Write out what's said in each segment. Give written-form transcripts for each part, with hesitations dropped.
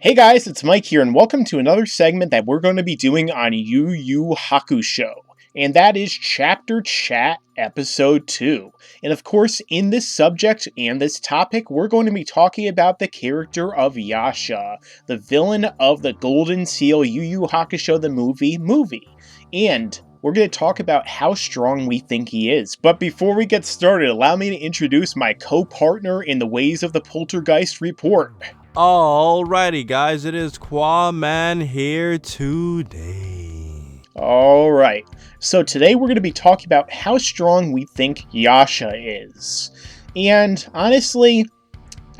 Hey guys, it's Mike here, and welcome to another segment that we're going to be doing on Yu Yu Hakusho, and that is Chapter Chat Episode 2. And of course, in this subject and this topic, we're going to be talking about the character of Yasha, the villain of the Golden Seal Yu Yu Hakusho the movie. And we're going to talk about how strong we think he is. But before we get started, allow me to introduce my co-partner in the Ways of the Poltergeist report. Alrighty guys, it is Qaaman here today. Alright, so today we're going to be talking about how strong we think Yasha is. And honestly,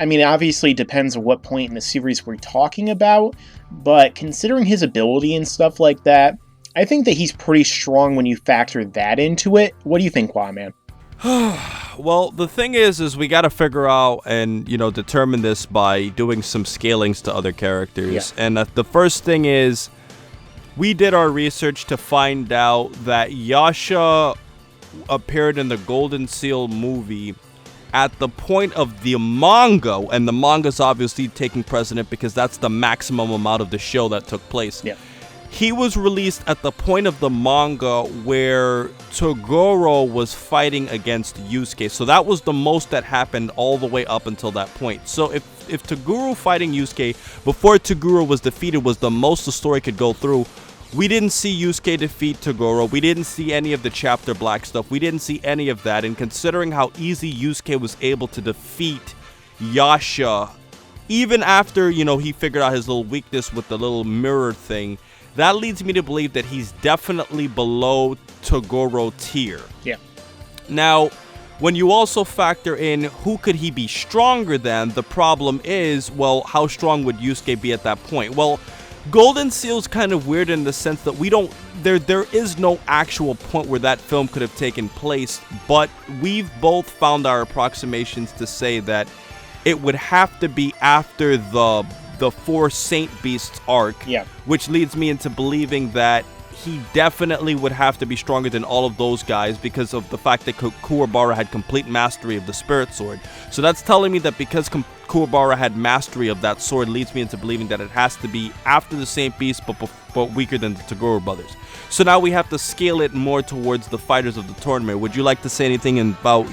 obviously it depends on what point in the series we're talking about, but considering his ability and stuff like that, I think that he's pretty strong when you factor that into it. What do you think, Qaaman? Well, the thing is we got to figure out and, determine this by doing some scalings to other characters. Yeah. And the first thing is, we did our research to find out that Yasha appeared in the Golden Seal movie at the point of the manga, and the manga's obviously taking precedent because that's the maximum amount of the show that took place. Yeah. He was released at the point of the manga where Toguro was fighting against Yusuke. So that was the most that happened all the way up until that point. So if Toguro fighting Yusuke before Toguro was defeated was the most the story could go through, we didn't see Yusuke defeat Toguro. We didn't see any of the Chapter Black stuff. We didn't see any of that. And considering how easy Yusuke was able to defeat Yasha, even after, he figured out his little weakness with the little mirror thing, that leads me to believe that he's definitely below Toguro tier. Yeah. Now, when you also factor in who could he be stronger than, the problem is, well, how strong would Yusuke be at that point? Well, Golden Seal's kind of weird in the sense that there is no actual point where that film could have taken place, but we've both found our approximations to say that it would have to be after the Four Saint Beasts arc, yeah, which leads me into believing that he definitely would have to be stronger than all of those guys because of the fact that Kuwabara had complete mastery of the Spirit Sword. So that's telling me that because Kuwabara had mastery of that sword leads me into believing that it has to be after the Saint Beast but weaker than the Toguro brothers. So now we have to scale it more towards the fighters of the tournament. Would you like to say anything about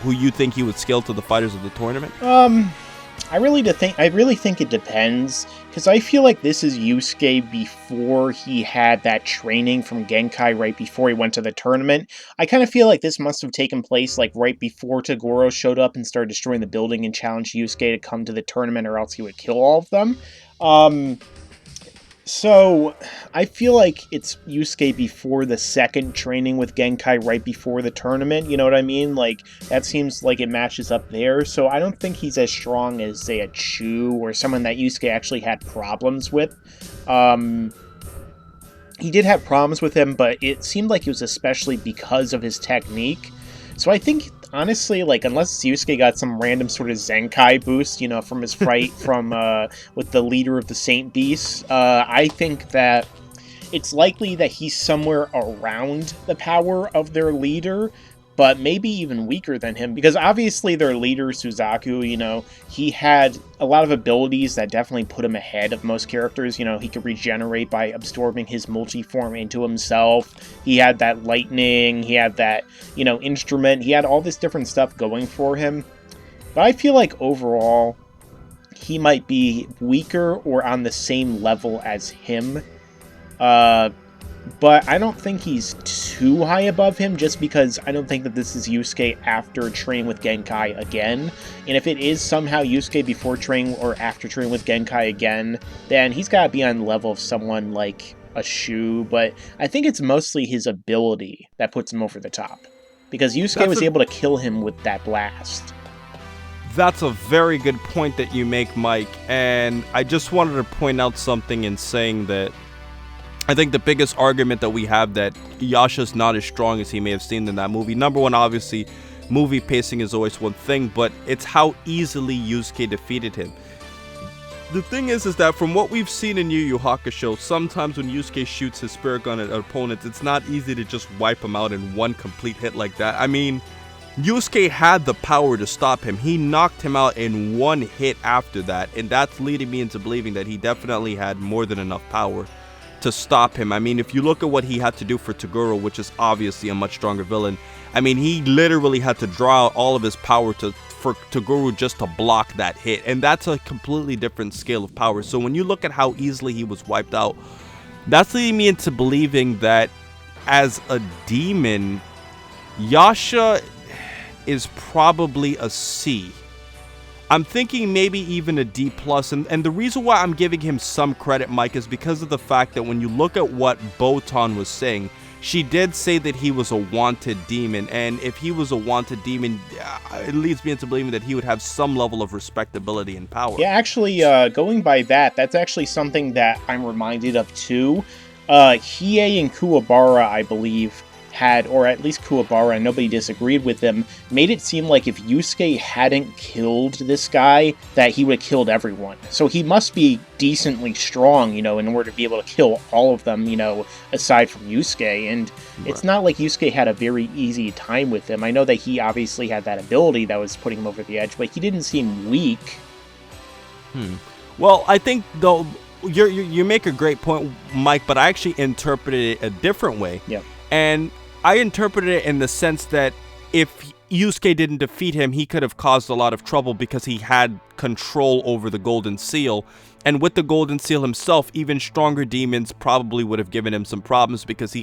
who you think he would scale to the fighters of the tournament? I really think it depends, because I feel like this is Yusuke before he had that training from Genkai right before he went to the tournament. I kind of feel like this must have taken place like right before Toguro showed up and started destroying the building and challenged Yusuke to come to the tournament or else he would kill all of them. So, I feel like it's Yusuke before the second training with Genkai right before the tournament, you know what I mean? Like, that seems like it matches up there, so I don't think he's as strong as, say, a Chu or someone that Yusuke actually had problems with. He did have problems with him, but it seemed like it was especially because of his technique. So I think, honestly, like, unless Yusuke got some random sort of Zenkai boost, from his fight with the leader of the Saint Beasts, I think that it's likely that he's somewhere around the power of their leader, but maybe even weaker than him, because obviously their leader, Suzaku, he had a lot of abilities that definitely put him ahead of most characters. He could regenerate by absorbing his multiform into himself. He had that lightning, he had that, instrument, he had all this different stuff going for him. But I feel like overall, he might be weaker or on the same level as him. But I don't think he's too high above him, just because I don't think that this is Yusuke after training with Genkai again. And if it is somehow Yusuke before training or after training with Genkai again, then he's got to be on the level of someone like a Shu. But I think it's mostly his ability that puts him over the top, because Yusuke was able to kill him with that blast. That's a very good point that you make, Mike. And I just wanted to point out something in saying that I think the biggest argument that we have that Yasha's not as strong as he may have seemed in that movie. Number one, obviously, movie pacing is always one thing, but it's how easily Yusuke defeated him. The thing is that from what we've seen in Yu Yu Hakusho, sometimes when Yusuke shoots his spirit gun at opponents, it's not easy to just wipe him out in one complete hit like that. Yusuke had the power to stop him. He knocked him out in one hit after that, and that's leading me into believing that he definitely had more than enough power to stop him. I mean, if you look at what he had to do for Toguro, which is obviously a much stronger villain, I mean, he literally had to draw out all of his power for Toguro just to block that hit, and that's a completely different scale of power. So when you look at how easily he was wiped out, that's leading me into believing that as a demon, Yasha is probably a C. I'm thinking maybe even a D+, and the reason why I'm giving him some credit, Mike, is because of the fact that when you look at what Botan was saying, she did say that he was a wanted demon, and if he was a wanted demon, it leads me into believing that he would have some level of respectability and power. Yeah, actually, going by that, that's actually something that I'm reminded of too. Hiei and Kuwabara, I believe, had, or at least Kuwabara, and nobody disagreed with them, made it seem like if Yusuke hadn't killed this guy, that he would have killed everyone. So he must be decently strong, you know, in order to be able to kill all of them, you know, aside from Yusuke. And it's not like Yusuke had a very easy time with him. I know that he obviously had that ability that was putting him over the edge, but he didn't seem weak. Well, I think, though, you make a great point, Mike, but I actually interpreted it a different way. Yeah. And I interpreted it in the sense that if Yusuke didn't defeat him, he could have caused a lot of trouble because he had control over the Golden Seal. And with the Golden Seal himself, even stronger demons probably would have given him some problems because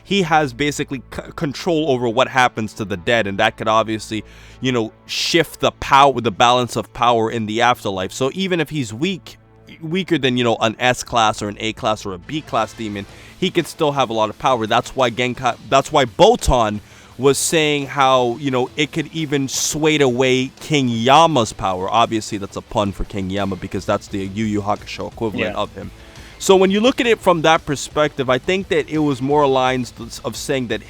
he has basically control over what happens to the dead. And that could obviously, you know, shift the balance of power in the afterlife. So even if he's weaker than, you know, an S-class or an A-class or a B-class demon, he could still have a lot of power. That's why Botan was saying how, you know, it could even sway away King Yama's power. Obviously, that's a pun for King Yama because that's the Yu Yu Hakusho equivalent of him. So when you look at it from that perspective, I think that it was more lines of saying that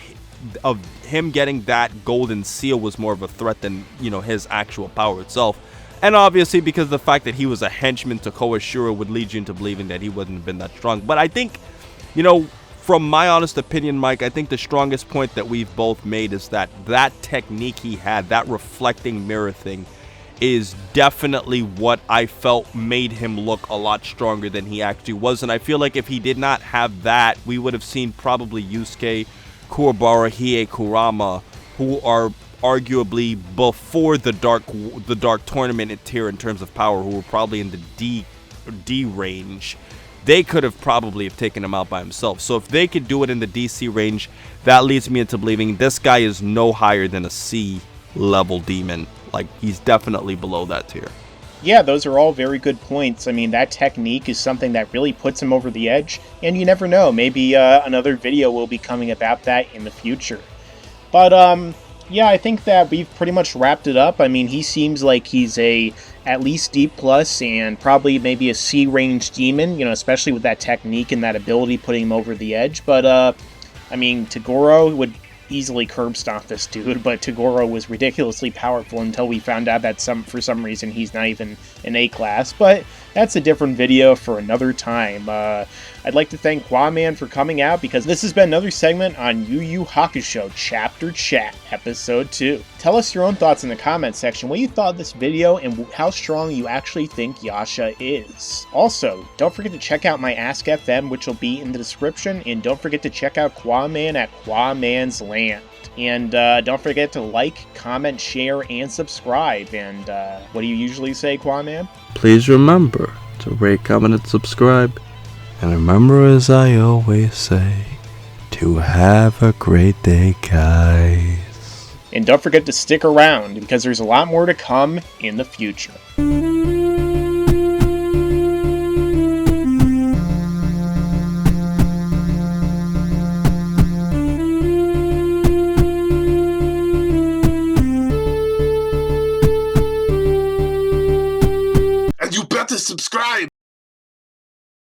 of him getting that Golden Seal was more of a threat than, you know, his actual power itself. And obviously, because of the fact that he was a henchman to Koashiro would lead you into believing that he wouldn't have been that strong. But I think, you know, from my honest opinion, Mike, I think the strongest point that we've both made is that technique he had, that reflecting mirror thing, is definitely what I felt made him look a lot stronger than he actually was. And I feel like if he did not have that, we would have seen probably Yusuke, Kuwabara, Hiei, Kurama, who are arguably before the dark tournament tier in terms of power, who were probably in the D range. They could have probably taken him out by himself. So if they could do it in the DC range, that leads me into believing this guy is no higher than a C level demon. Like, he's definitely below that tier. Yeah, those are all very good points. I mean, that technique is something that really puts him over the edge, and you never know, maybe another video will be coming about that in the future. But yeah, I think that we've pretty much wrapped it up. I mean, he seems like he's at least D+, and probably maybe a C range demon, you know, especially with that technique and that ability putting him over the edge. But, I mean, Toguro would easily curb stomp this dude, but Toguro was ridiculously powerful until we found out that for some reason he's not even an A-class. But that's a different video for another time. I'd like to thank Qaaman for coming out, because this has been another segment on Yu Yu Hakusho Chapter Chat Episode 2. Tell us your own thoughts in the comment section, what you thought of this video, and how strong you actually think Yasha is. Also, don't forget to check out my Ask FM, which will be in the description, and don't forget to check out Qaaman at Qaaman's Land. And don't forget to like, comment, share, and subscribe. And what do you usually say, Qaaman? Please remember to rate, comment, and subscribe. And remember, as I always say, to have a great day, guys. And don't forget to stick around, because there's a lot more to come in the future. And you better subscribe!